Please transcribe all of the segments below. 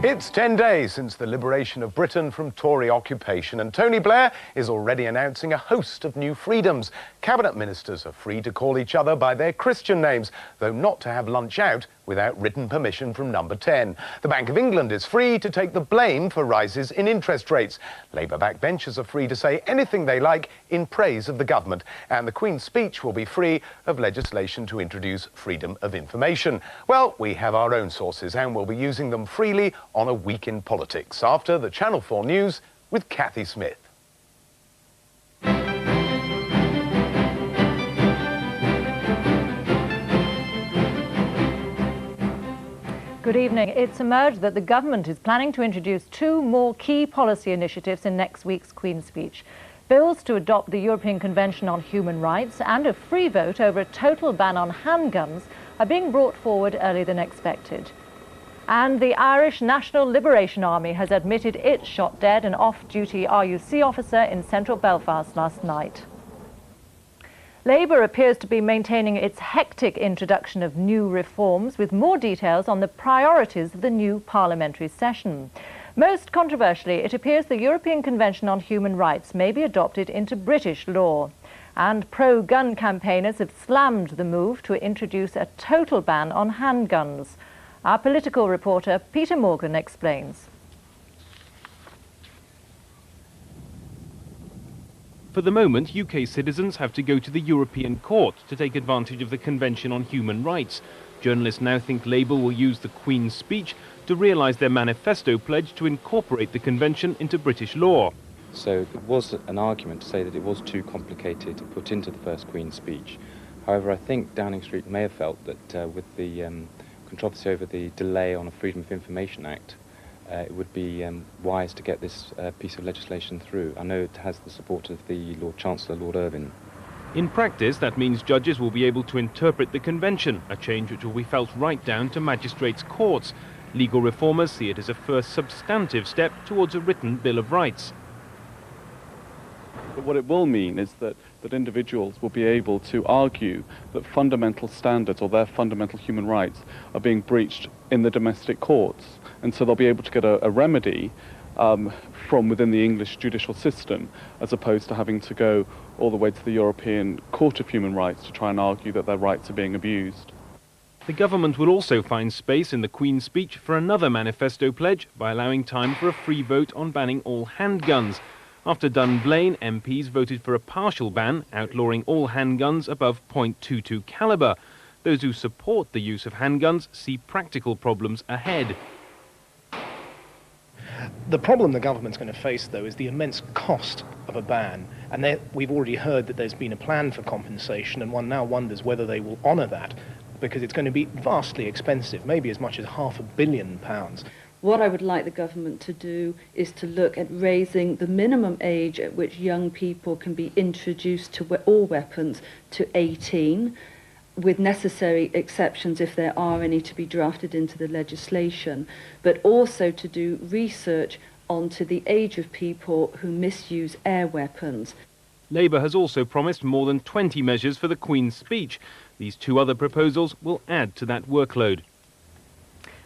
It's 10 days since the liberation of Britain from Tory occupation, and Tony Blair is already announcing a host of new freedoms. Cabinet ministers are free to call each other by their Christian names, though not to have lunch out without written permission from Number 10. The Bank of England is free to take the blame for rises in interest rates. Labour backbenchers are free to say anything they like in praise of the government, and the Queen's speech will be free of legislation to introduce freedom of information. Well, we have our own sources, and we'll be using them freely on A Week in Politics, after the Channel 4 News with Kathy Smith. Good evening. It's emerged that the government is planning to introduce two more key policy initiatives in next week's Queen's speech. Bills to adopt the European Convention on Human Rights and a free vote over a total ban on handguns are being brought forward earlier than expected. And the Irish National Liberation Army has admitted it shot dead an off-duty RUC officer in central Belfast last night. Labour appears to be maintaining its hectic introduction of new reforms, with more details on the priorities of the new parliamentary session. Most controversially, it appears the European Convention on Human Rights may be adopted into British law. And pro-gun campaigners have slammed the move to introduce a total ban on handguns. Our political reporter Peter Morgan explains. For the moment, UK citizens have to go to the European Court to take advantage of the Convention on Human Rights. Journalists now think Labour will use the Queen's speech to realise their manifesto pledge to incorporate the Convention into British law. So there was an argument to say that it was too complicated to put into the first Queen's speech. However, I think Downing Street may have felt that with the controversy over the delay on a Freedom of Information Act, it would be wise to get this piece of legislation through. I know it has the support of the Lord Chancellor, Lord Irvine. In practice, that means judges will be able to interpret the Convention, a change which will be felt right down to magistrates' courts. Legal reformers see it as a first substantive step towards a written Bill of Rights. But what it will mean is that individuals will be able to argue that fundamental standards or their fundamental human rights are being breached in the domestic courts. And so they'll be able to get a remedy from within the English judicial system, as opposed to having to go all the way to the European Court of Human Rights to try and argue that their rights are being abused. The government will also find space in the Queen's speech for another manifesto pledge by allowing time for a free vote on banning all handguns. After Dunblane, MPs voted for a partial ban, outlawing all handguns above .22 calibre. Those who support the use of handguns see practical problems ahead. The problem the government's going to face, though, is the immense cost of a ban. And we've already heard that there's been a plan for compensation, and one now wonders whether they will honour that, because it's going to be vastly expensive, maybe as much as £500 million. What I would like the government to do is to look at raising the minimum age at which young people can be introduced to all weapons to 18, with necessary exceptions if there are any to be drafted into the legislation, but also to do research onto the age of people who misuse air weapons. Labour has also promised more than 20 measures for the Queen's speech. These two other proposals will add to that workload.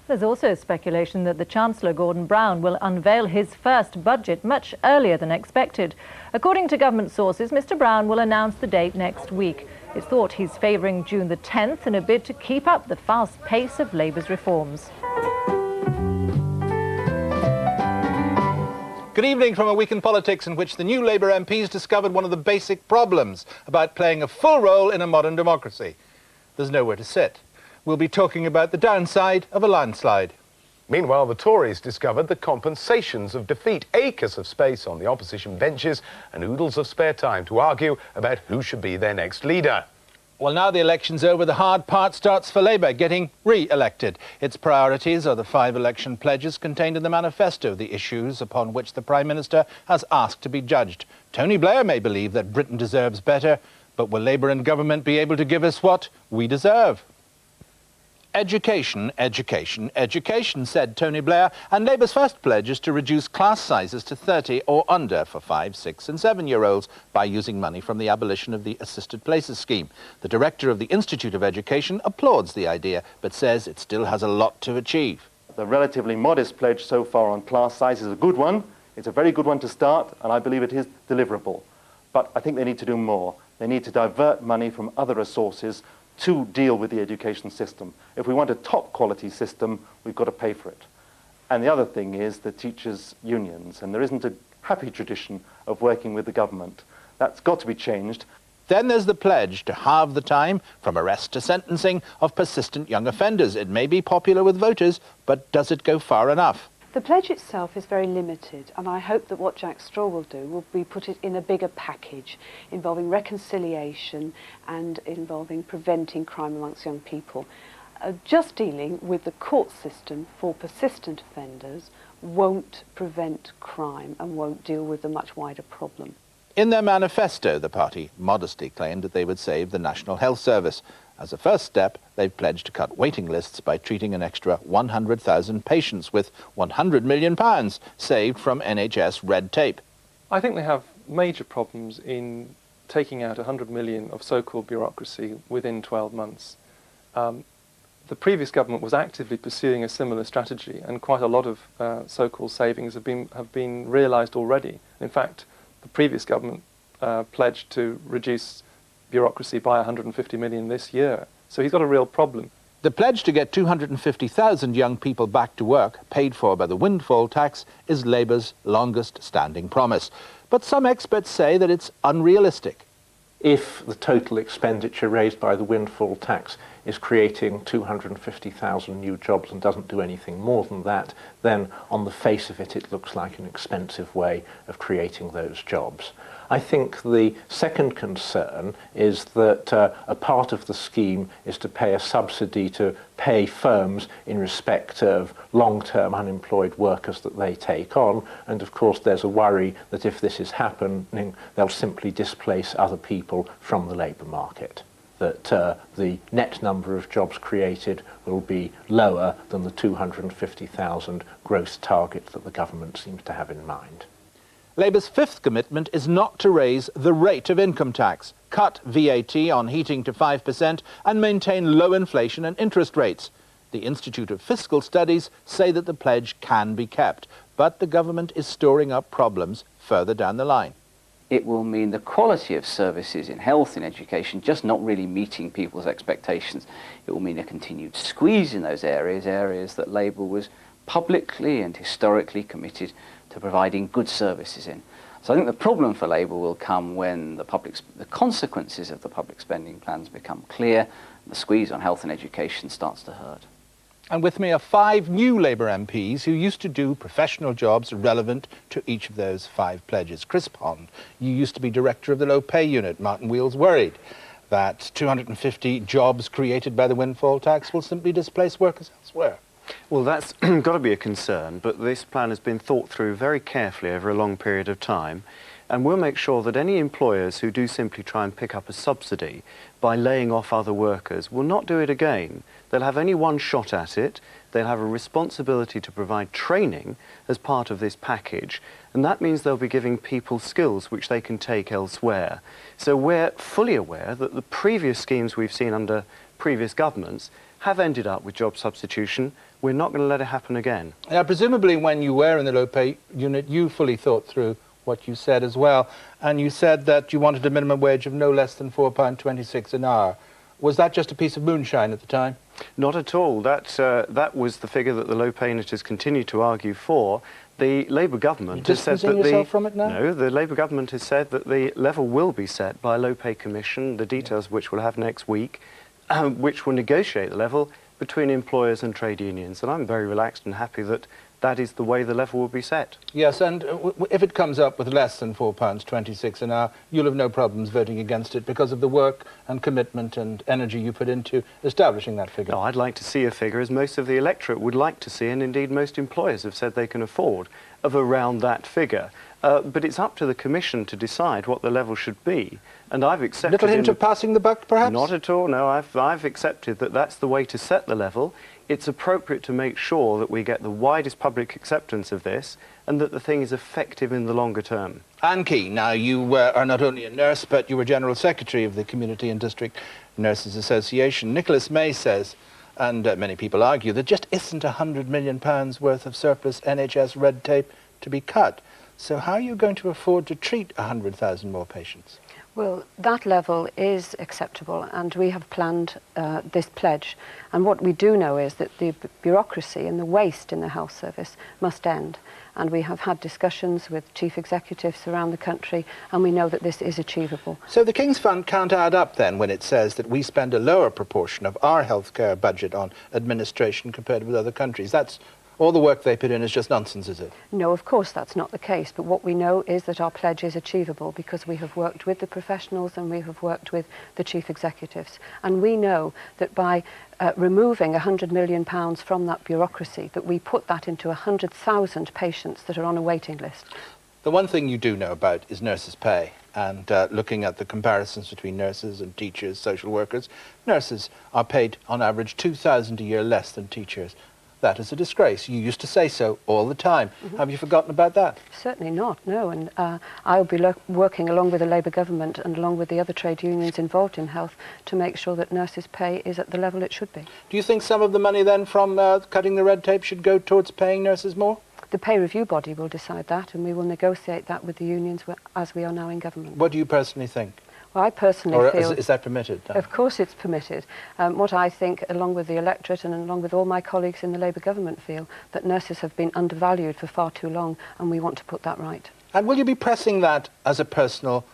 There's also speculation that the Chancellor, Gordon Brown, will unveil his first budget much earlier than expected. According to government sources, Mr Brown will announce the date next week. It's thought he's favouring June the 10th in a bid to keep up the fast pace of Labour's reforms. Good evening from A Week in Politics, in which the new Labour MPs discovered one of the basic problems about playing a full role in a modern democracy. There's nowhere to sit. We'll be talking about the downside of a landslide. Meanwhile, the Tories discovered the compensations of defeat, acres of space on the opposition benches and oodles of spare time to argue about who should be their next leader. Well, now the election's over, the hard part starts for Labour, getting re-elected. Its priorities are the 5 election pledges contained in the manifesto, the issues upon which the Prime Minister has asked to be judged. Tony Blair may believe that Britain deserves better, but will Labour and government be able to give us what we deserve? Education, education, education, said Tony Blair, and Labour's first pledge is to reduce class sizes to 30 or under for 5, 6 and 7-year-olds by using money from the abolition of the Assisted Places scheme. The director of the Institute of Education applauds the idea, but says it still has a lot to achieve. The relatively modest pledge so far on class size is a good one. It's a very good one to start, and I believe it is deliverable. But I think they need to do more. They need to divert money from other resources to deal with the education system. If we want a top quality system, we've got to pay for it. And the other thing is the teachers' unions, and there isn't a happy tradition of working with the government. That's got to be changed. Then there's the pledge to halve the time from arrest to sentencing of persistent young offenders. It may be popular with voters, but does it go far enough? The pledge itself is very limited, and I hope that what Jack Straw will do will be put it in a bigger package involving reconciliation and involving preventing crime amongst young people. Just dealing with the court system for persistent offenders won't prevent crime and won't deal with the much wider problem. In their manifesto, the party modestly claimed that they would save the National Health Service. As a first step, they've pledged to cut waiting lists by treating an extra 100,000 patients with £100 million saved from NHS red tape. I think they have major problems in taking out 100 million of so-called bureaucracy within 12 months. The previous government was actively pursuing a similar strategy, and quite a lot of so-called savings have been realised already. In fact, the previous government pledged to reduce bureaucracy by 150 million this year. So he's got a real problem. The pledge to get 250,000 young people back to work, paid for by the windfall tax, is Labour's longest-standing promise. But some experts say that it's unrealistic. If the total expenditure raised by the windfall tax is creating 250,000 new jobs and doesn't do anything more than that, then on the face of it, it looks like an expensive way of creating those jobs. I think the second concern is that a part of the scheme is to pay a subsidy to pay firms in respect of long-term unemployed workers that they take on, and of course there's a worry that if this is happening, they'll simply displace other people from the labour market, that the net number of jobs created will be lower than the 250,000 gross target that the government seems to have in mind. Labour's fifth commitment is not to raise the rate of income tax, cut VAT on heating to 5% and maintain low inflation and interest rates. The Institute of Fiscal Studies say that the pledge can be kept, but the government is storing up problems further down the line. It will mean the quality of services in health and education just not really meeting people's expectations. It will mean a continued squeeze in those areas that Labour was publicly and historically committed to providing good services in. So I think the problem for Labour will come when the consequences of the public spending plans become clear, and the squeeze on health and education starts to hurt. And with me are 5 new Labour MPs who used to do professional jobs relevant to each of those 5 pledges. Chris Pond, you used to be director of the low pay unit. Martin Weale's worried that 250 jobs created by the windfall tax will simply displace workers elsewhere. Well, that's got to be a concern, but this plan has been thought through very carefully over a long period of time, and we'll make sure that any employers who do simply try and pick up a subsidy by laying off other workers will not do it again. They'll have only one shot at it. They'll have a responsibility to provide training as part of this package, and that means they'll be giving people skills which they can take elsewhere. So we're fully aware that the previous schemes we've seen under previous governments have ended up with job substitution. We're not going to let it happen again. Now, presumably when you were in the low pay unit, you fully thought through what you said as well, and you said that you wanted a minimum wage of no less than £4.26 an hour. Was that just a piece of moonshine at the time? Not at all. That was the figure that the low pay unit has continued to argue for. The Labour government has said that the Labour government has said that the level will be set by a low pay commission, the details of which we'll have next week, which will negotiate the level between employers and trade unions. And I'm very relaxed and happy that that is the way the level will be set. Yes, and if it comes up with less than £4.26 an hour, you'll have no problems voting against it because of the work and commitment and energy you put into establishing that figure. No, I'd like to see a figure, as most of the electorate would like to see, and indeed most employers have said they can afford, of around that figure. But it's up to the Commission to decide what the level should be, and I've accepted... Little hint of passing the buck, perhaps? Not at all, no. I've accepted that that's the way to set the level. It's appropriate to make sure that we get the widest public acceptance of this and that the thing is effective in the longer term. Anne Key, now you are not only a nurse, but you were General Secretary of the Community and District Nurses Association. Nicholas May says And many people argue there just isn't £100 million worth of surplus NHS red tape to be cut. So how are you going to afford to treat 100,000 more patients? Well, that level is acceptable, and we have planned this pledge. And what we do know is that the bureaucracy and the waste in the health service must end. And we have had discussions with chief executives around the country, and we know that this is achievable. So the King's Fund can't add up then when it says that we spend a lower proportion of our healthcare budget on administration compared with other countries. That's all the work they put in is just nonsense, is it? No, of course that's not the case, but what we know is that our pledge is achievable because we have worked with the professionals and we have worked with the chief executives. And we know that by removing £100 million from that bureaucracy, that we put that into 100,000 patients that are on a waiting list. The one thing you do know about is nurses' pay, and looking at the comparisons between nurses and teachers, social workers, nurses are paid on average £2,000 a year less than teachers. That is a disgrace. You used to say so all the time. Mm-hmm. Have you forgotten about that? Certainly not, no. And I'll be working along with the Labour government and along with the other trade unions involved in health to make sure that nurses' pay is at the level it should be. Do you think some of the money then from cutting the red tape should go towards paying nurses more? The pay review body will decide that, and we will negotiate that with the unions as we are now in government. What do you personally think? Well, I personally feel... Is that permitted? Of course it's permitted. What I think, along with the electorate and along with all my colleagues in the Labour government, feel that nurses have been undervalued for far too long, and we want to put that right. And will you be pressing that as a personal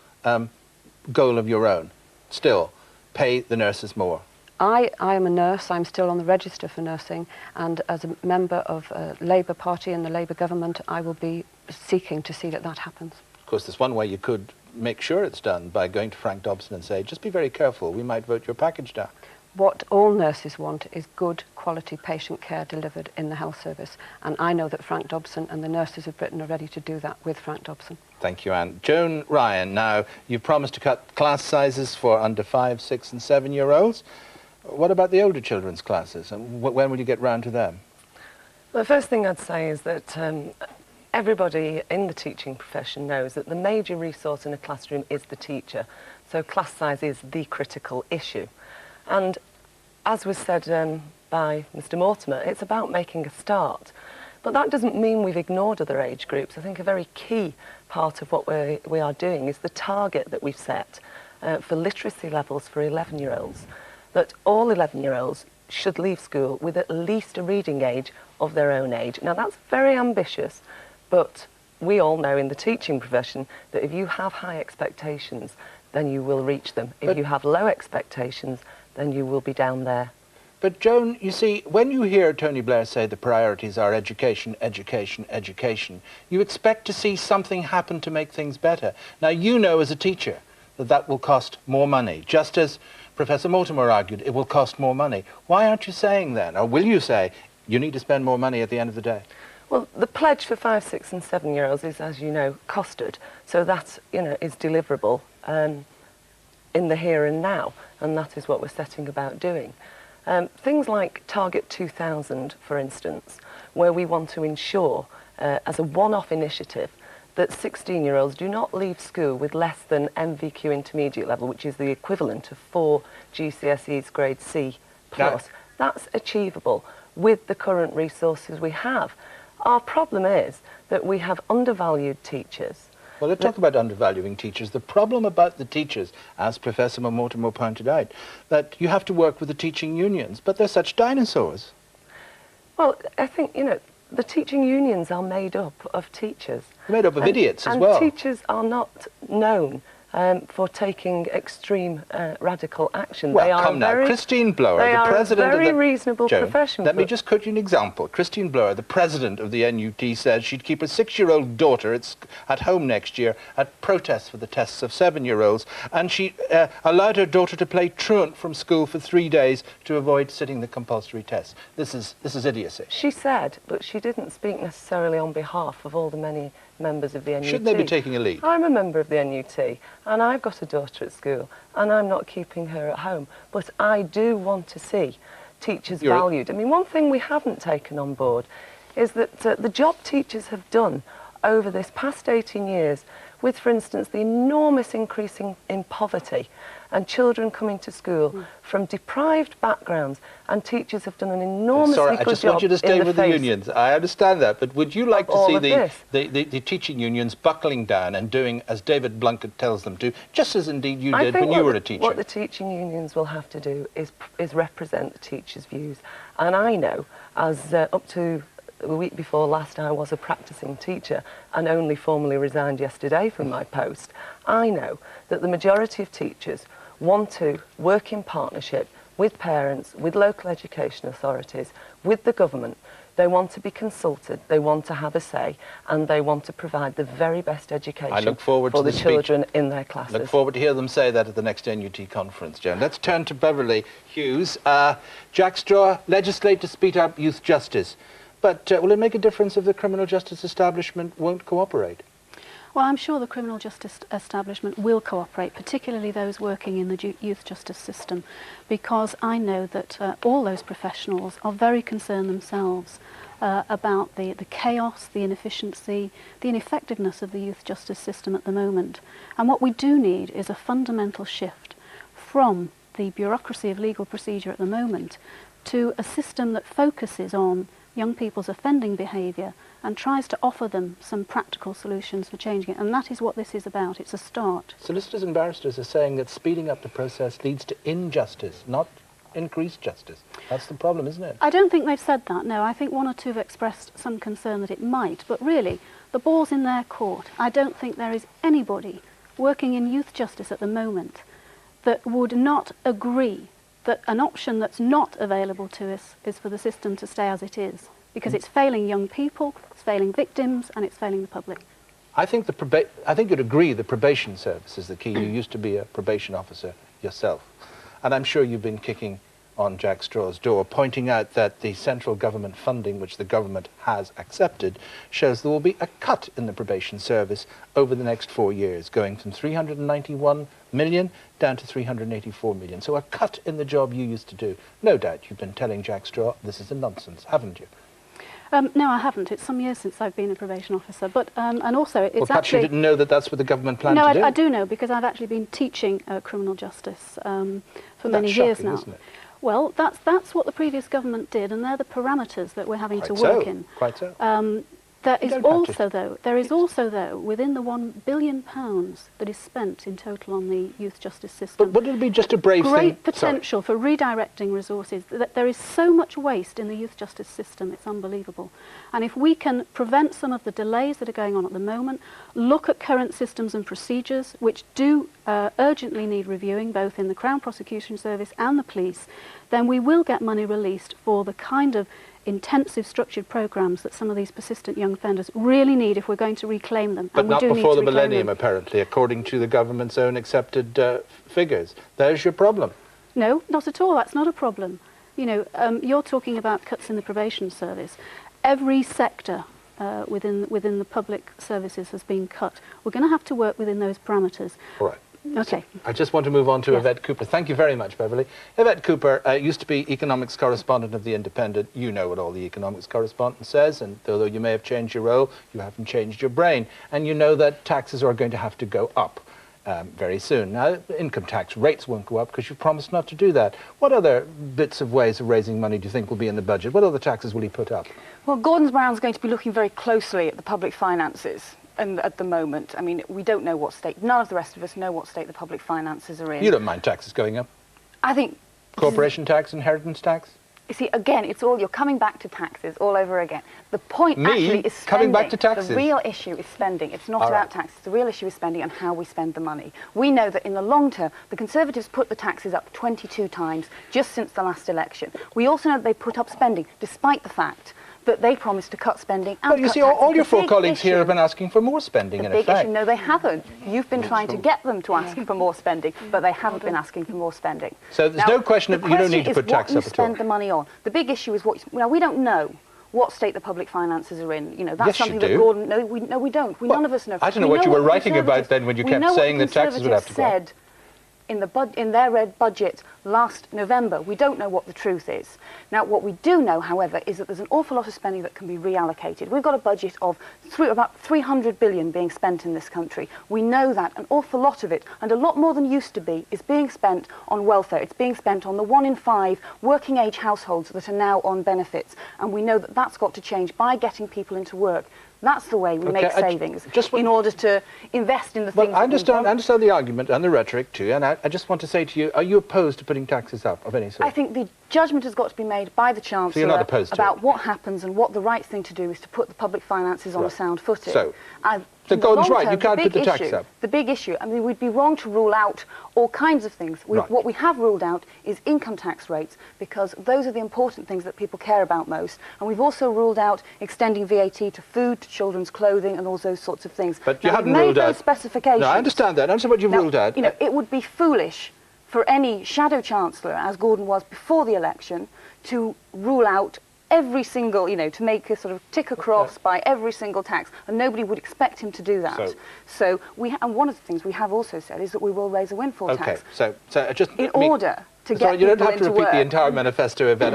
goal of your own? Still, pay the nurses more? I am a nurse. I'm still on the register for nursing, and as a member of Labour Party and the Labour government, I will be seeking to see that that happens. Of course, there's one way you could make sure it's done, by going to Frank Dobson and say, just be very careful, we might vote your package down. What all nurses want is good quality patient care delivered in the health service, and I know that Frank Dobson and the nurses of Britain are ready to do that with Frank Dobson. Thank you, Anne. Joan Ryan, now you've promised to cut class sizes for under 5, 6 and 7-year-olds. What about the older children's classes, and when will you get round to them? Well, the first thing I'd say is that everybody in the teaching profession knows that the major resource in a classroom is the teacher, so class size is the critical issue. And as was said by Mr. Mortimore, it's about making a start. But that doesn't mean we've ignored other age groups. I think a very key part of what we are doing is the target that we've set for literacy levels for 11-year-olds, that all 11-year-olds should leave school with at least a reading age of their own age. Now that's very ambitious, but we all know in the teaching profession that if you have high expectations, then you will reach them. If you have low expectations, then you will be down there. But Joan, you see, when you hear Tony Blair say the priorities are education, education, education, you expect to see something happen to make things better. Now, you know as a teacher that that will cost more money, just as Professor Mortimore argued it will cost more money. Why aren't you saying then, or will you say, you need to spend more money at the end of the day? Well, the pledge for 5, 6 and 7-year-olds is, as you know, costed. So that, is deliverable in the here and now, and that is what we're setting about doing. Things like Target 2000, for instance, where we want to ensure, as a one-off initiative, that 16-year-olds do not leave school with less than MVQ intermediate level, which is the equivalent of 4 GCSEs grade C+. That's achievable with the current resources we have. Our problem is that we have undervalued teachers. Well, let's talk about undervaluing teachers. The problem about the teachers, as Professor Mortimore pointed out, that you have to work with the teaching unions, but they're such dinosaurs. Well, I think, the teaching unions are made up of teachers. They're made up of idiots as well. And teachers are not known for taking extreme radical action. Well, they are come now, Christine Blower, the president of the... They are a very reasonable profession. Let me just quote you an example. Christine Blower, the president of the NUT, says she'd keep a 6-year-old daughter at home next year at protests for the tests of 7-year-olds, and she allowed her daughter to play truant from school for 3 days to avoid sitting the compulsory tests. This is idiocy. She said, but she didn't speak necessarily on behalf of all the many members of the NUT. Shouldn't they be taking a lead? I'm a member of the NUT, and I've got a daughter at school, and I'm not keeping her at home. But I do want to see teachers valued. I mean, one thing we haven't taken on board is that the job teachers have done over this past 18 years with, for instance, the enormous increase in poverty and children coming to school from deprived backgrounds, and teachers have done an enormously Sorry, good I just job want you to stay in with the unions. I understand that, but would you like to see the teaching unions buckling down and doing as David Blunkett tells them to, just as indeed you did when you were a teacher? What the teaching unions will have to do is represent the teachers' views. And I know, as up to a week before last, I was a practising teacher and only formally resigned yesterday from my post. I know that the majority of teachers want to work in partnership with parents, with local education authorities, with the government. They want to be consulted, they want to have a say, and they want to provide the very best education for the children in their classes. Look forward to hear them say that at the next NUT conference, Joan. Let's turn to Beverley. Hughes. Jack Straw, legislate to speed up youth justice. But will it make a difference if the criminal justice establishment won't cooperate? Well, I'm sure the criminal justice establishment will cooperate, particularly those working in the youth justice system, because I know that all those professionals are very concerned themselves about the chaos, the inefficiency, the ineffectiveness of the youth justice system at the moment. And what we do need is a fundamental shift from the bureaucracy of legal procedure at the moment to a system that focuses on young people's offending behaviour and tries to offer them some practical solutions for changing it. And that is what this is about. It's a start. Solicitors and barristers are saying that speeding up the process leads to injustice, not increased justice. That's the problem, isn't it? I don't think they've said that, no. I think one or two have expressed some concern that it might. But really, the ball's in their court. I don't think there is anybody working in youth justice at the moment that would not agree that an option that's not available to us is for the system to stay as it is, because it's failing young people, it's failing victims, and it's failing the public. I think you'd agree the probation service is the key. You used to be a probation officer yourself, and I'm sure you've been kicking on Jack Straw's door, pointing out that the central government funding, which the government has accepted, shows there will be a cut in the probation service over the next 4 years, going from 391 million down to 384 million. So a cut in the job you used to do. No doubt you've been telling Jack Straw this is a nonsense, haven't you? No, I haven't. It's some years since I've been a probation officer, but and also it's well, perhaps you didn't know that that's what the government planned to do. No, I do know, because I've actually been teaching criminal justice for many years now. Isn't it? Well, that's what the previous government did, and they're the parameters that we're having to work in. Quite so. There is also, though, within the £1 billion that is spent in total on the youth justice system. But would it be just a brave thing? Great potential for redirecting resources. There is so much waste in the youth justice system, it's unbelievable. And if we can prevent some of the delays that are going on at the moment, look at current systems and procedures, which do urgently need reviewing, both in the Crown Prosecution Service and the police, then we will get money released for the kind of intensive structured programmes that some of these persistent young offenders really need if we're going to reclaim them. But not before the millennium, apparently, according to the government's own accepted figures. There's your problem. No, not at all. That's not a problem. You know, you're talking about cuts in the probation service. Every sector within the public services has been cut. We're going to have to work within those parameters. All right. Okay. I just want to move on to Yvette Cooper. Thank you very much, Beverley. Yvette Cooper used to be economics correspondent of The Independent. You know what all the economics correspondent says, and although you may have changed your role, you haven't changed your brain. And you know that taxes are going to have to go up very soon. Now, income tax rates won't go up because you've promised not to do that. What other bits of ways of raising money do you think will be in the budget? What other taxes will he put up? Well, Gordon Brown's going to be looking very closely at the public finances. And at the moment, I mean, we don't know what state, none of the rest of us know what state the public finances are in. You don't mind taxes going up? I think... Corporation tax, inheritance tax? You see, again, it's all, you're coming back to taxes all over again. The point actually is spending. Coming back to taxes? The real issue is spending. It's not about taxes. The real issue is spending and how we spend the money. We know that in the long term, the Conservatives put the taxes up 22 times just since the last election. We also know that they put up spending, despite the fact that they promised to cut spending and Well, you see, all your four colleagues here have been asking for more spending, in effect. No, they haven't. You've been trying to get them to ask for more spending, but they haven't been asking for more spending. So there's no question of you don't need to put tax up at all. The question is what you spend the money on. The big issue is what... Now, we don't know what state the public finances are in. You know, that's something that Gordon... No, we don't. None of us know. I don't know what you were writing about then when you kept saying that taxes would have to go up. in their red budget last November. We don't know what the truth is. Now, what we do know, however, is that there's an awful lot of spending that can be reallocated. We've got a budget of about 300 billion being spent in this country. We know that an awful lot of it, and a lot more than used to be, is being spent on welfare. It's being spent on the 1 in 5 working age households that are now on benefits. And we know that that's got to change by getting people into work. That's the way we make savings, in order to invest in the things. I understand the argument and the rhetoric too, and I just want to say to you, are you opposed to putting taxes up of any sort? I think the judgment has got to be made by the Chancellor so you're not opposed to about what happens, and what the right thing to do is to put the public finances on a sound footing. So Gordon's right, you can't put the tax up. The big issue, I mean, we'd be wrong to rule out all kinds of things. What we have ruled out is income tax rates, because those are the important things that people care about most. And we've also ruled out extending VAT to food, to children's clothing, and all those sorts of things. But you haven't ruled out those specifications. No, I understand that. I understand what you've ruled out. You know, it would be foolish for any shadow chancellor, as Gordon was before the election, to rule out every single, you know, to make a sort of tick across by every single tax, and nobody would expect him to do that. So and one of the things we have also said is that we will raise a windfall tax. So just in order to get you don't have to into repeat work. the entire manifesto event.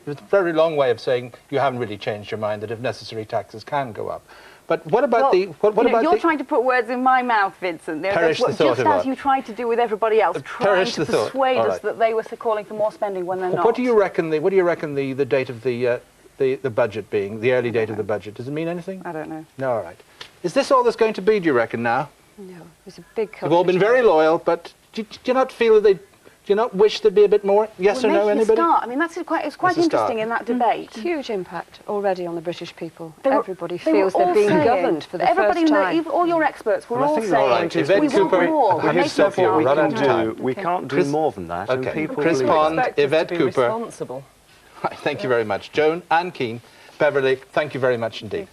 It's a very long way of saying you haven't really changed your mind that if necessary taxes can go up. But what about you're trying to put words in my mouth, Vincent. Perish the thought just as you tried to do with everybody else, trying to persuade us that they were calling for more spending when they're not. What do you reckon the date of the budget being, the early date of the budget? Does it mean anything? I don't know. No, all right. Is this all there's going to be, do you reckon, now? No, it's a big culture. They've all been very loyal, but do you not feel that do you not wish there'd be a bit more? Yes or no, anybody? I mean, it's quite interesting in that debate. Huge impact already on the British people. Everybody feels they're being governed for the first time. All your experts were all saying, Yvette we want more. We can't do more than that. Okay. Chris Pond, Yvette Cooper. Responsible. Right, thank you very much. Joan and Keane. Beverley, thank you very much indeed.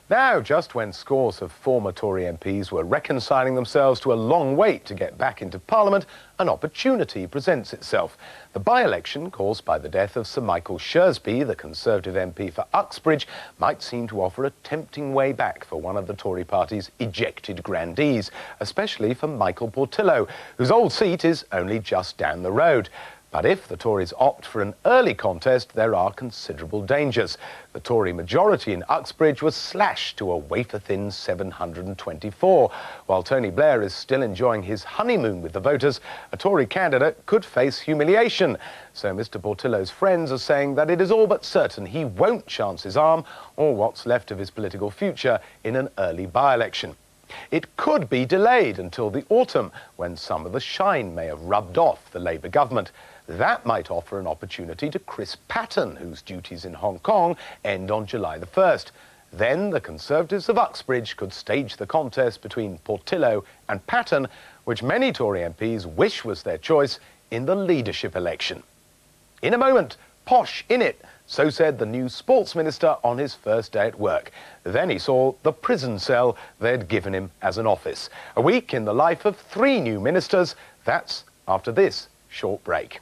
Now, just when scores of former Tory MPs were reconciling themselves to a long wait to get back into Parliament, an opportunity presents itself. The by-election caused by the death of Sir Michael Shersby, the Conservative MP for Uxbridge, might seem to offer a tempting way back for one of the Tory party's ejected grandees, especially for Michael Portillo, whose old seat is only just down the road. But if the Tories opt for an early contest, there are considerable dangers. The Tory majority in Uxbridge was slashed to a wafer-thin 724. While Tony Blair is still enjoying his honeymoon with the voters, a Tory candidate could face humiliation. So Mr Portillo's friends are saying that it is all but certain he won't chance his arm or what's left of his political future in an early by-election. It could be delayed until the autumn, when some of the shine may have rubbed off the Labour government. That might offer an opportunity to Chris Patten, whose duties in Hong Kong end on July the 1st. Then the Conservatives of Uxbridge could stage the contest between Portillo and Patten, which many Tory MPs wish was their choice in the leadership election. In a moment, posh in it, so said the new Sports Minister on his first day at work. Then he saw the prison cell they'd given him as an office. A week in the life of 3 new ministers. That's after this short break.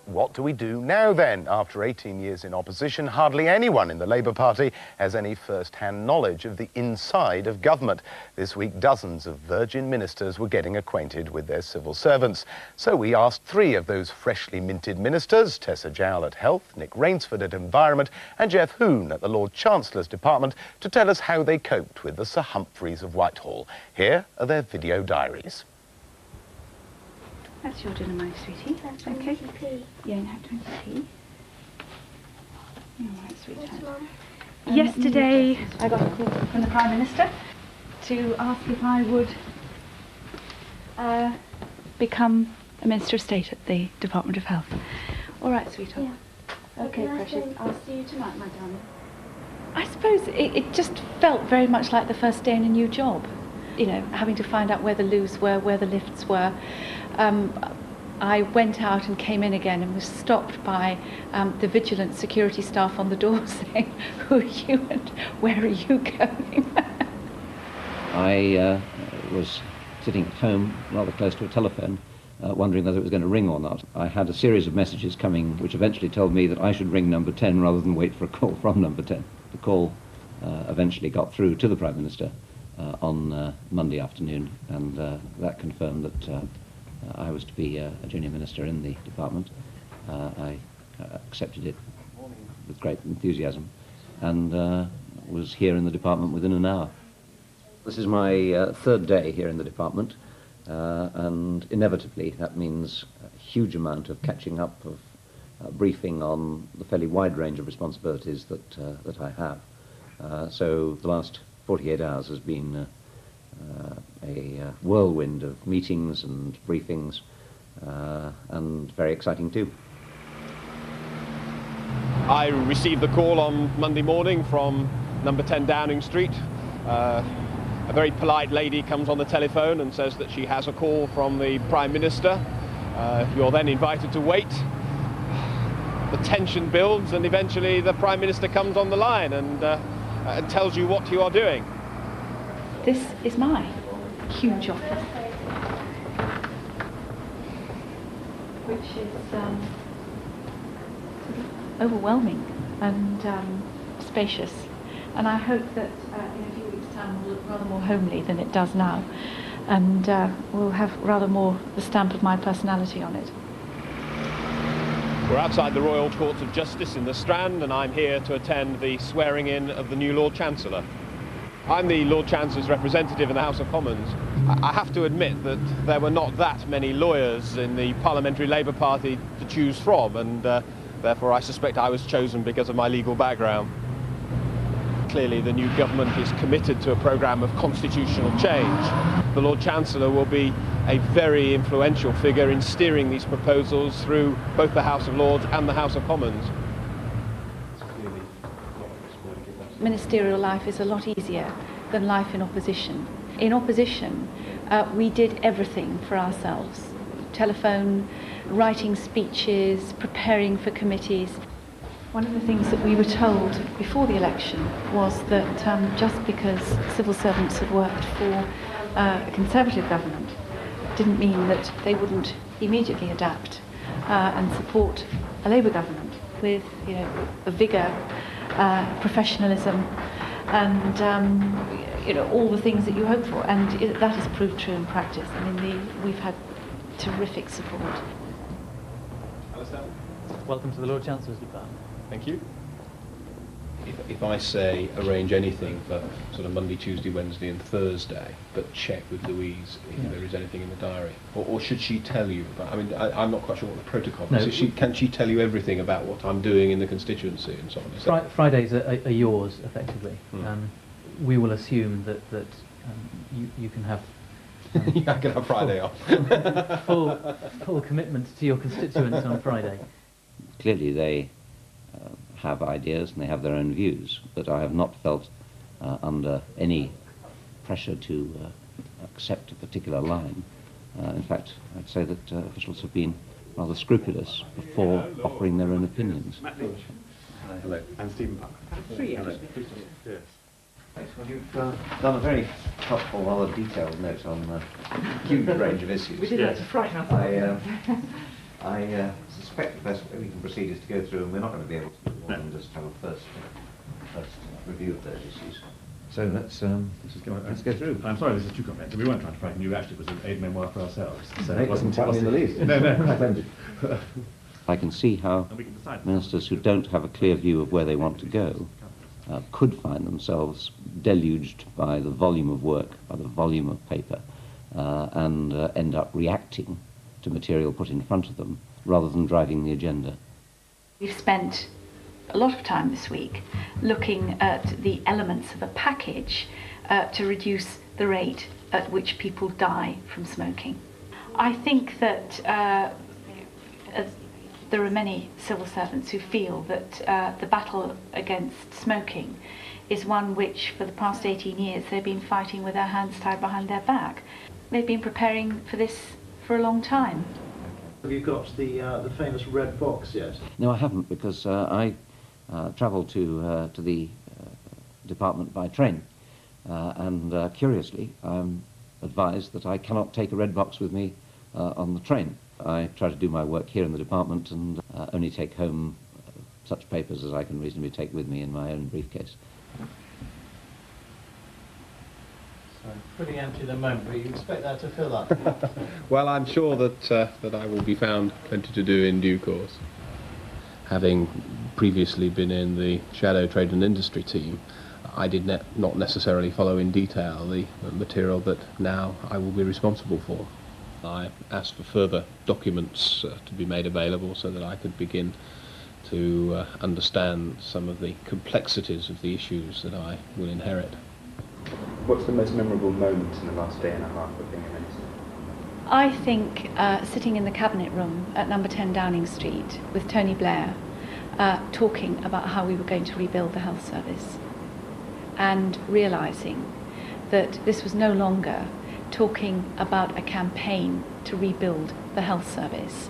What do we do now then? After 18 years in opposition, hardly anyone in the Labour Party has any first-hand knowledge of the inside of government. This week, dozens of virgin ministers were getting acquainted with their civil servants. So we asked 3 of those freshly minted ministers, Tessa Jowell at Health, Nick Rainsford at Environment, and Geoff Hoon at the Lord Chancellor's Department, to tell us how they coped with the Sir Humphreys of Whitehall. Here are their video diaries. That's your dinner, my sweetie. That's okay. 20p. Yeah, you have 20p. All right, sweetheart. Yesterday, I got a call from the Prime Minister to ask if I would become a Minister of State at the Department of Health. All right, sweetheart. Yeah. Okay, precious. I'll see you tonight, my darling. I suppose it just felt very much like the first day in a new job. You know, having to find out where the loos were, where the lifts were. I went out and came in again and was stopped by the vigilant security staff on the door saying, "Who are you and where are you going?" I was sitting at home rather close to a telephone, wondering whether it was going to ring or not. I had a series of messages coming which eventually told me that I should ring number 10 rather than wait for a call from number 10. The call eventually got through to the Prime Minister, on Monday afternoon, and that confirmed that I was to be a junior minister in the department. I accepted it with great enthusiasm and was here in the department within an hour. This is my third day here in the department, and inevitably that means a huge amount of catching up, of briefing on the fairly wide range of responsibilities that I have. So the last 48 hours has been a whirlwind of meetings and briefings, and very exciting too. I received the call on Monday morning from number 10 Downing Street. A very polite lady comes on the telephone and says that she has a call from the Prime Minister. You're then invited to wait. The tension builds, and eventually the Prime Minister comes on the line and tells you what you are doing. This is my huge office, which is overwhelming and spacious, and I hope that in a few weeks' time it will look rather more homely than it does now, and will have rather more the stamp of my personality on it. We're outside the Royal Courts of Justice in the Strand, and I'm here to attend the swearing-in of the new Lord Chancellor. I'm the Lord Chancellor's representative in the House of Commons. I have to admit that there were not that many lawyers in the Parliamentary Labour Party to choose from, and therefore I suspect I was chosen because of my legal background. Clearly the new government is committed to a programme of constitutional change. The Lord Chancellor will be a very influential figure in steering these proposals through both the House of Lords and the House of Commons. Ministerial life is a lot easier than life in opposition. In opposition, we did everything for ourselves. Telephone, writing speeches, preparing for committees. One of the things that we were told before the election was that just because civil servants had worked for a Conservative government didn't mean that they wouldn't immediately adapt and support a Labour government with, you know, a vigour, professionalism, and you know, all the things that you hope for, and that has proved true in practice. I mean, we've had terrific support. Welcome to the Lord Chancellor's Department. Thank you. If I say arrange anything for sort of Monday, Tuesday, Wednesday and Thursday, but check with Louise if there is anything in the diary, or should she tell you about, I mean, I'm not quite sure what the protocol is. Can she tell you everything about what I'm doing in the constituency and so on? Fridays are yours, effectively. We will assume that you can have I can have Friday off. full commitment to your constituents on Friday. Clearly they have ideas and they have their own views, but I have not felt under any pressure to accept a particular line. In fact, I'd say that officials have been rather scrupulous before offering their own opinions. Hello. And Stephen Parker. Hello. Yes. Well, you've done a very helpful, rather detailed note on a huge range of issues. We did that to frighten ourselves. I suspect the best way we can proceed is to go through, and we're not going to be able to do more than just have a first review of those issues. So let's go through. I'm sorry, this is too comprehensive. We weren't trying to frighten you. Actually, it was an aid memoir for ourselves. So it wasn't in the least. No. I can see how ministers who don't have a clear view of where they want to go could find themselves deluged by the volume of work, by the volume of paper, and end up reacting to material put in front of them rather than driving the agenda. We've spent a lot of time this week looking at the elements of a package to reduce the rate at which people die from smoking. I think that there are many civil servants who feel that the battle against smoking is one which for the past 18 years they've been fighting with their hands tied behind their back. They've been preparing for this for a long time. Have you got the famous red box yet? No, I haven't, because I travelled to the department by train, and curiously I'm advised that I cannot take a red box with me on the train. I try to do my work here in the department and only take home such papers as I can reasonably take with me in my own briefcase. Pretty empty at the moment, but you expect that to fill up? Well, I'm sure that I will be found plenty to do in due course. Having previously been in the Shadow Trade and Industry team, I did not necessarily follow in detail the material that now I will be responsible for. I asked for further documents to be made available so that I could begin to understand some of the complexities of the issues that I will inherit. What's the most memorable moment in the last day and a half of being a minister? I think sitting in the cabinet room at number 10 Downing Street with Tony Blair talking about how we were going to rebuild the health service and realising that this was no longer talking about a campaign to rebuild the health service,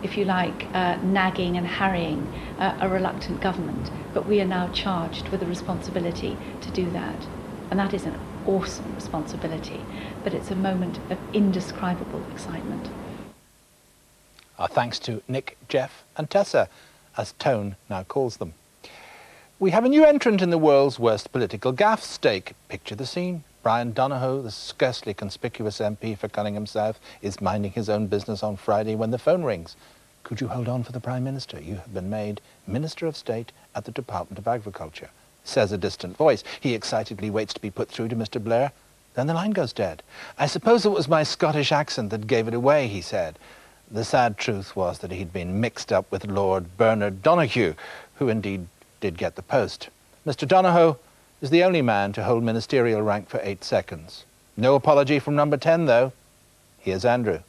if you like, nagging and harrying a reluctant government, but we are now charged with the responsibility to do that. And that is an awesome responsibility, but it's a moment of indescribable excitement. Our thanks to Nick, Geoff and Tessa, as Tone now calls them. We have a new entrant in the world's worst political gaffe stake. Picture the scene. Brian Donohoe, the scarcely conspicuous MP for Cunningham South, is minding his own business on Friday when the phone rings. Could you hold on for the Prime Minister? You have been made Minister of State at the Department of Agriculture, says a distant voice. He excitedly waits to be put through to Mr. Blair. Then the line goes dead. I suppose it was my Scottish accent that gave it away, he said. The sad truth was that he'd been mixed up with Lord Bernard Donoghue, who indeed did get the post. Mr. Donohoe is the only man to hold ministerial rank for 8 seconds. No apology from number 10, though. Here's Andrew.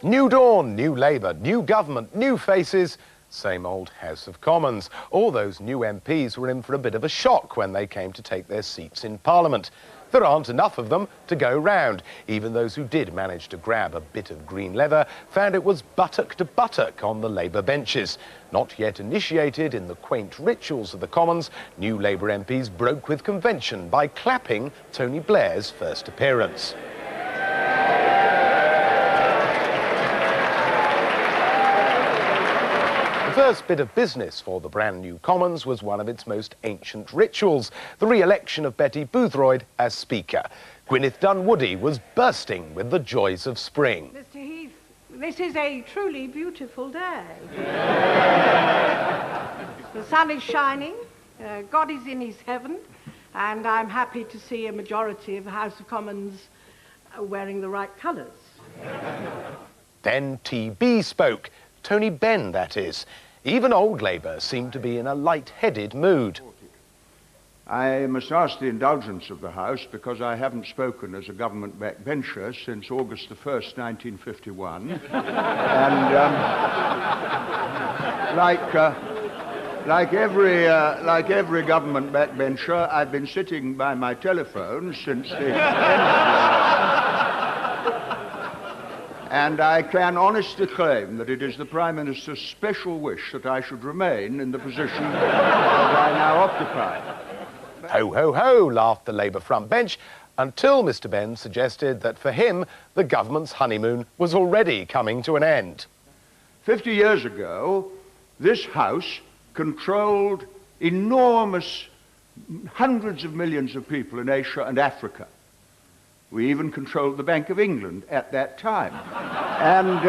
New dawn, new Labour, new government, new faces. Same old House of Commons. All those new MPs were in for a bit of a shock when they came to take their seats in Parliament. There aren't enough of them to go round. Even those who did manage to grab a bit of green leather found it was buttock to buttock on the Labour benches. Not yet initiated in the quaint rituals of the Commons, new Labour MPs broke with convention by clapping Tony Blair's first appearance. The first bit of business for the brand new Commons was one of its most ancient rituals, the re-election of Betty Boothroyd as Speaker. Gwyneth Dunwoody was bursting with the joys of spring. Mr. Heath, this is a truly beautiful day. The sun is shining, God is in his heaven, and I'm happy to see a majority of the House of Commons wearing the right colours. Then TB spoke. Tony Benn, that is. Even old Labour seemed to be in a light-headed mood. I must ask the indulgence of the House because I haven't spoken as a government backbencher since August the 1st, 1951. And like every government backbencher, I've been sitting by my telephone since the end. And I can honestly claim that it is the Prime Minister's special wish that I should remain in the position that I now occupy. Ho, ho, ho, laughed the Labour front bench, until Mr. Benn suggested that for him, the government's honeymoon was already coming to an end. 50 years ago, this House controlled enormous hundreds of millions of people in Asia and Africa. We even controlled the Bank of England at that time. And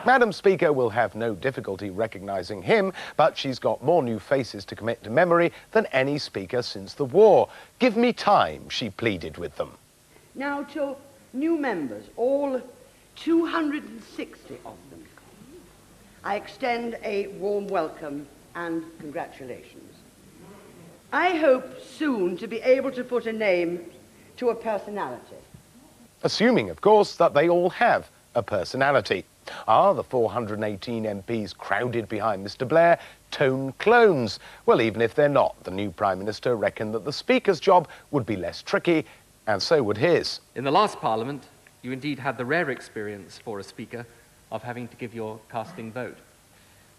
Madam Speaker will have no difficulty recognising him, but she's got more new faces to commit to memory than any speaker since the war. Give me time, she pleaded with them. Now to new members, all 260 of them, I extend a warm welcome and congratulations. I hope soon to be able to put a name to a personality. Assuming, of course, that they all have a personality. Are the 418 MPs crowded behind Mr. Blair tone clones? Well, even if they're not, the new Prime Minister reckoned that the Speaker's job would be less tricky, and so would his. In the last Parliament, you indeed had the rare experience for a Speaker of having to give your casting vote.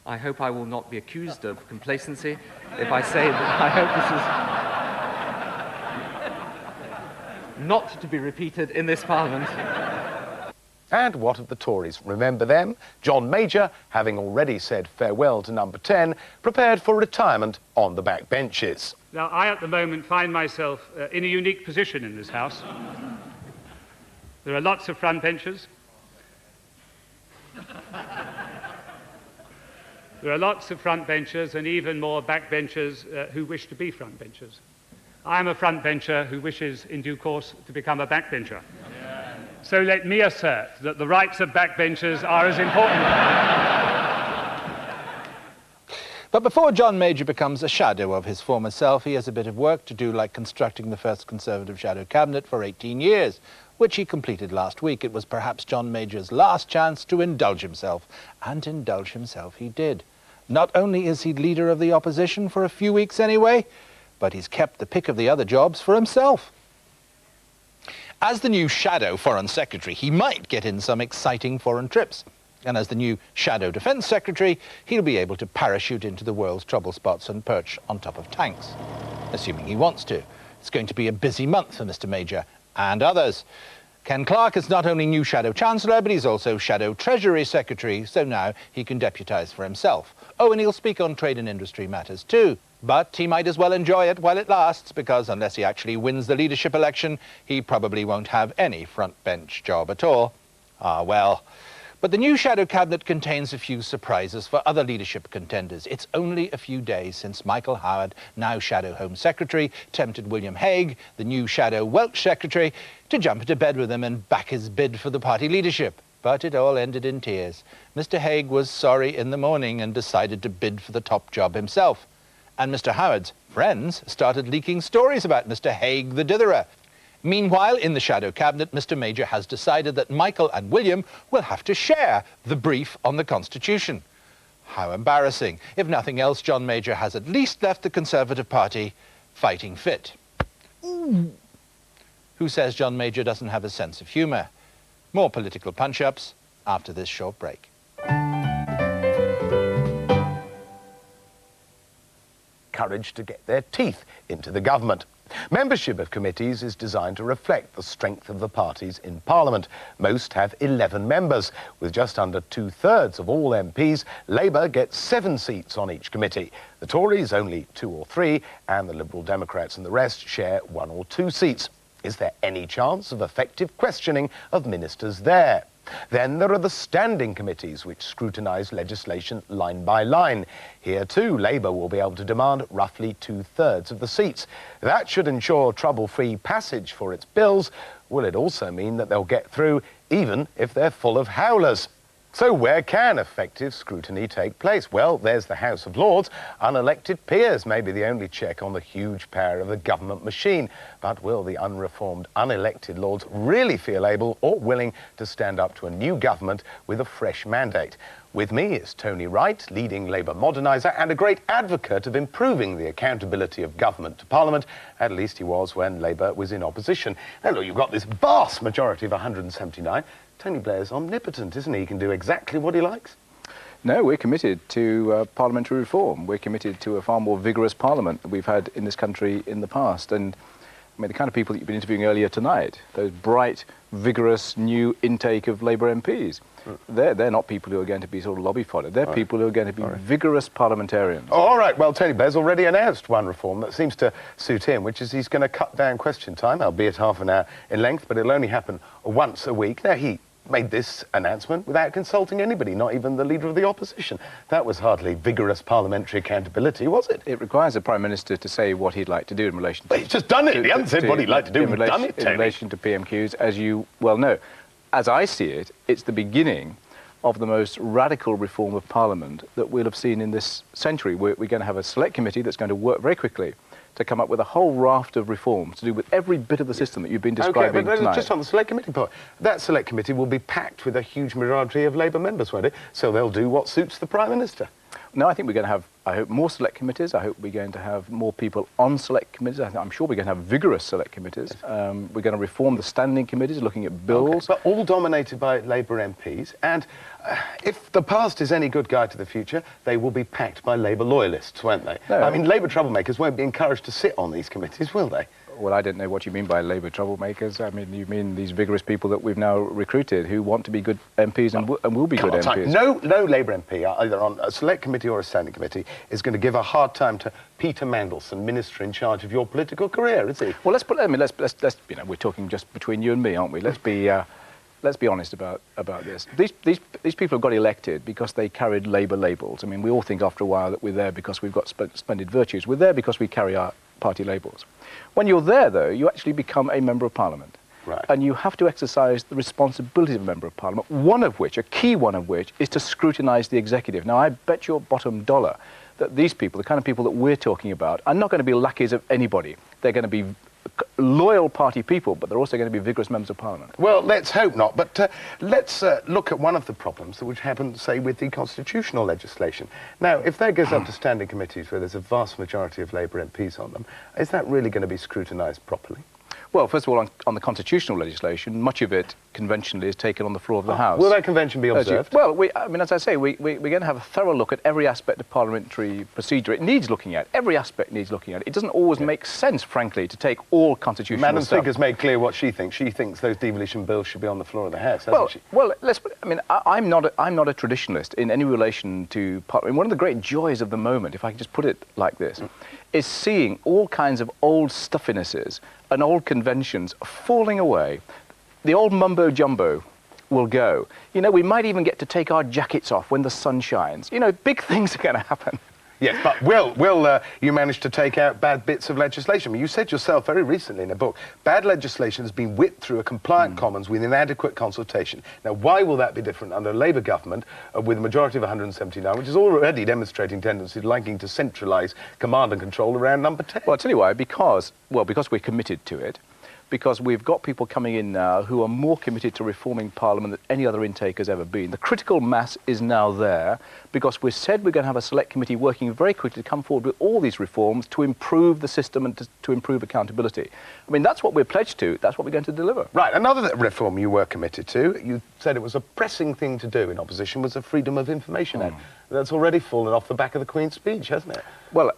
I hope I will not be accused of complacency if I say that I hope this is not to be repeated in this Parliament. And what of the Tories? Remember them? John Major, having already said farewell to number 10, prepared for retirement on the back benches. Now, I at the moment find myself in a unique position in this House. There are lots of front benchers. There are lots of front benchers and even more back benchers who wish to be front benchers. I am a front bencher who wishes in due course to become a back bencher. So let me assert that the rights of backbenchers are as important. But before John Major becomes a shadow of his former self, he has a bit of work to do, like constructing the first Conservative shadow cabinet for 18 years, which he completed last week. It was perhaps John Major's last chance to indulge himself, and indulge himself he did. Not only is he leader of the opposition for a few weeks anyway, but he's kept the pick of the other jobs for himself. As the new shadow Foreign Secretary, he might get in some exciting foreign trips. And as the new shadow Defence Secretary, he'll be able to parachute into the world's trouble spots and perch on top of tanks, assuming he wants to. It's going to be a busy month for Mr. Major and others. Ken Clarke is not only new Shadow Chancellor, but he's also Shadow Treasury Secretary, so now he can deputise for himself. Oh, and he'll speak on trade and industry matters too. But he might as well enjoy it while it lasts, because unless he actually wins the leadership election, he probably won't have any front bench job at all. Ah, well. But the new Shadow Cabinet contains a few surprises for other leadership contenders. It's only a few days since Michael Howard, now Shadow Home Secretary, tempted William Hague, the new Shadow Welsh Secretary, to jump into bed with him and back his bid for the party leadership. But it all ended in tears. Mr. Hague was sorry in the morning and decided to bid for the top job himself. And Mr. Howard's friends started leaking stories about Mr. Hague the ditherer. Meanwhile, in the Shadow Cabinet, Mr. Major has decided that Michael and William will have to share the brief on the Constitution. How embarrassing. If nothing else, John Major has at least left the Conservative Party fighting fit. Ooh. Who says John Major doesn't have a sense of humour? More political punch-ups after this short break. Courage to get their teeth into the government. Membership of committees is designed to reflect the strength of the parties in Parliament. Most have 11 members. With just under 2/3 of all MPs, Labour gets 7 seats on each committee. The Tories only 2 or 3, and the Liberal Democrats and the rest share 1 or 2 seats. Is there any chance of effective questioning of ministers there? Then there are the standing committees, which scrutinise legislation line by line. Here too, Labour will be able to demand roughly 2/3 of the seats. That should ensure trouble-free passage for its bills. Will it also mean that they'll get through, even if they're full of howlers? So where can effective scrutiny take place? Well, there's the House of Lords. Unelected peers may be the only check on the huge power of the government machine. But will the unreformed, unelected Lords really feel able or willing to stand up to a new government with a fresh mandate? With me is Tony Wright, leading Labour moderniser and a great advocate of improving the accountability of government to Parliament. At least he was when Labour was in opposition. Now look, you've got this vast majority of 179. Tony Blair's omnipotent, isn't he? He can do exactly what he likes. No, we're committed to parliamentary reform. We're committed to a far more vigorous parliament that we've had in this country in the past. And I mean, the kind of people that you've been interviewing earlier tonight, those bright, vigorous, new intake of Labour MPs, they're not people who are going to be sort of lobby fodder. They're people who are going to be vigorous parliamentarians. Oh, all right. Well, Tony Blair's already announced one reform that seems to suit him, which is he's going to cut down question time, albeit half an hour in length, but it'll only happen once a week. Now, he made this announcement without consulting anybody, not even the Leader of the Opposition. That was hardly vigorous parliamentary accountability, was it? It requires a Prime Minister to say what he'd like to do in relation to... Well, he's just done it. He hasn't said what he'd like to do. He's done it, Tony. In relation to PMQs, as you well know. As I see it, it's the beginning of the most radical reform of Parliament that we'll have seen in this century. We're going to have a select committee that's going to work very quickly to come up with a whole raft of reforms to do with every bit of the system that you've been describing tonight. Just on the select committee part, that select committee will be packed with a huge majority of Labour members, won't it? So they'll do what suits the Prime Minister. No, I think we're going to have, I hope, more select committees. I hope we're going to have more people on select committees. I'm sure we're going to have vigorous select committees. We're going to reform the standing committees, looking at bills. Okay, but all dominated by Labour MPs. And if the past is any good guide to the future, they will be packed by Labour loyalists, won't they? No. I mean, Labour troublemakers won't be encouraged to sit on these committees, will they? Well, I don't know what you mean by Labour troublemakers. I mean, you mean these vigorous people that we've now recruited who want to be good MPs and will be good MPs. No Labour MP, either on a select committee or a standing committee, is going to give a hard time to Peter Mandelson, minister in charge of your political career, is he? Well, let's you know, we're talking just between you and me, aren't we? Let's be honest about this. These people have got elected because they carried Labour labels. I mean, we all think after a while that we're there because we've got splendid virtues. We're there because we carry our party labels. When you're there, though, you actually become a Member of Parliament. Right. And you have to exercise the responsibilities of a Member of Parliament, one of which, a key one of which, is to scrutinise the executive. Now, I bet your bottom dollar that these people, the kind of people that we're talking about, are not going to be lackeys of anybody. They're going to be loyal party people, but they're also going to be vigorous members of Parliament. Well, let's hope not, but let's look at one of the problems which happened, say, with the constitutional legislation. Now, if that goes up to standing committees where there's a vast majority of Labour MPs on them, is that really going to be scrutinised properly? Well, first of all, on the constitutional legislation, much of it conventionally is taken on the floor of the House. Will that convention be observed? Well, I mean, as I say, we're going to have a thorough look at every aspect of parliamentary procedure. It needs looking at. Every aspect needs looking at. It doesn't always make sense, frankly, to take all constitutional Madam stuff. Speaker's made clear what she thinks. She thinks those devolution bills should be on the floor of the House, hasn't she? Well, I mean, I'm not a traditionalist in any relation to Parliament. One of the great joys of the moment, if I can just put it like this, is seeing all kinds of old stuffinesses and old conventions falling away. The old mumbo-jumbo will go. You know, we might even get to take our jackets off when the sun shines. You know, big things are going to happen. Yes, but will you manage to take out bad bits of legislation? I mean, you said yourself very recently in a book, bad legislation has been whipped through a compliant Commons with inadequate consultation. Now, why will that be different under a Labour government with a majority of 179, which is already demonstrating tendencies liking to centralise command and control around number 10? Well, I'll tell you why. Because we're committed to it. Because we've got people coming in now who are more committed to reforming Parliament than any other intake has ever been. The critical mass is now there because we said we're going to have a select committee working very quickly to come forward with all these reforms to improve the system and to improve accountability. I mean, that's what we're pledged to. That's what we're going to deliver. Right. Another reform you were committed to, you said it was a pressing thing to do in opposition, was the Freedom of Information Act. That's already fallen off the back of the Queen's speech, hasn't it? Well,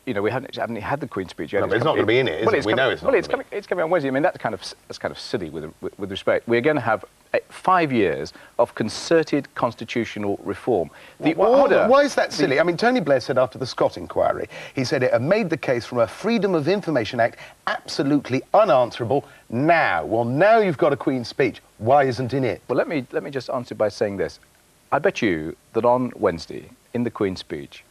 you know, we haven't had the Queen's speech yet. No, but it's not going to be in it, is it? We know it's not. Well, it's coming on Wednesday. I mean, that's kind of silly with respect. We're going to have 5 years of concerted constitutional reform. Why is that silly? I mean, Tony Blair said after the Scott inquiry, he said it had made the case from a Freedom of Information Act absolutely unanswerable now. Well, now you've got a Queen's speech. Why isn't it in it? Well, let me just answer by saying this. I bet you that on Wednesday, in the Queen's speech,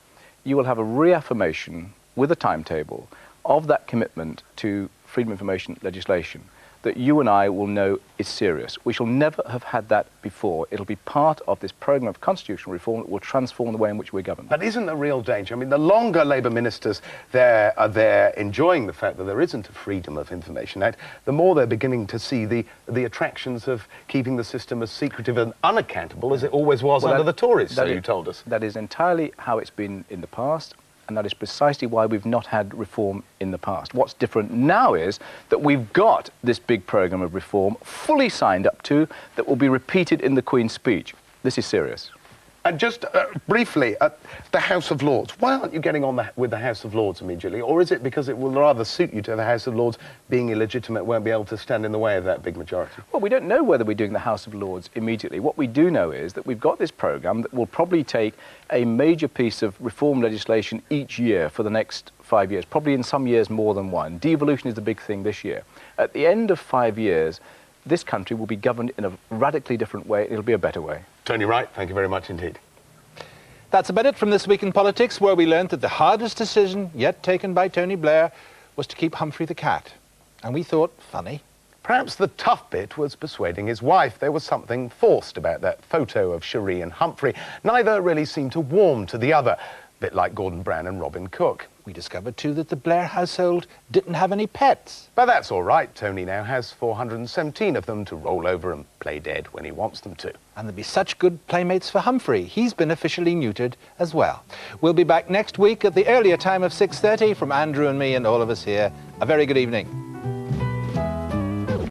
you will have a reaffirmation with a timetable of that commitment to freedom of information legislation that you and I will know is serious. We shall never have had that before. It'll be part of this programme of constitutional reform that will transform the way in which we're governed. But isn't the real danger? I mean, the longer Labour ministers are there enjoying the fact that there isn't a Freedom of Information Act, the more they're beginning to see the attractions of keeping the system as secretive and unaccountable as it always was under the Tories, so you told us. That is entirely how it's been in the past. And that is precisely why we've not had reform in the past. What's different now is that we've got this big programme of reform fully signed up to that will be repeated in the Queen's speech. This is serious. And just briefly, the House of Lords. Why aren't you getting on with the House of Lords immediately? Or is it because it will rather suit you to have the House of Lords being illegitimate, won't be able to stand in the way of that big majority? Well, we don't know whether we're doing the House of Lords immediately. What we do know is that we've got this programme that will probably take a major piece of reform legislation each year for the next 5 years, probably in some years more than one. Devolution is the big thing this year. At the end of 5 years, this country will be governed in a radically different way. It'll be a better way. Tony Wright, thank you very much indeed. That's about it from This Week in Politics, where we learned that the hardest decision yet taken by Tony Blair was to keep Humphrey the cat. And we thought, funny. Perhaps the tough bit was persuading his wife. There was something forced about that photo of Cherie and Humphrey. Neither really seemed to warm to the other, a bit like Gordon Brown and Robin Cook. We discovered, too, that the Blair household didn't have any pets. But that's all right. Tony now has 417 of them to roll over and play dead when he wants them to. And there'll be such good playmates for Humphrey. He's been officially neutered as well. We'll be back next week at the earlier time of 6:30 from Andrew and me and all of us here. A very good evening.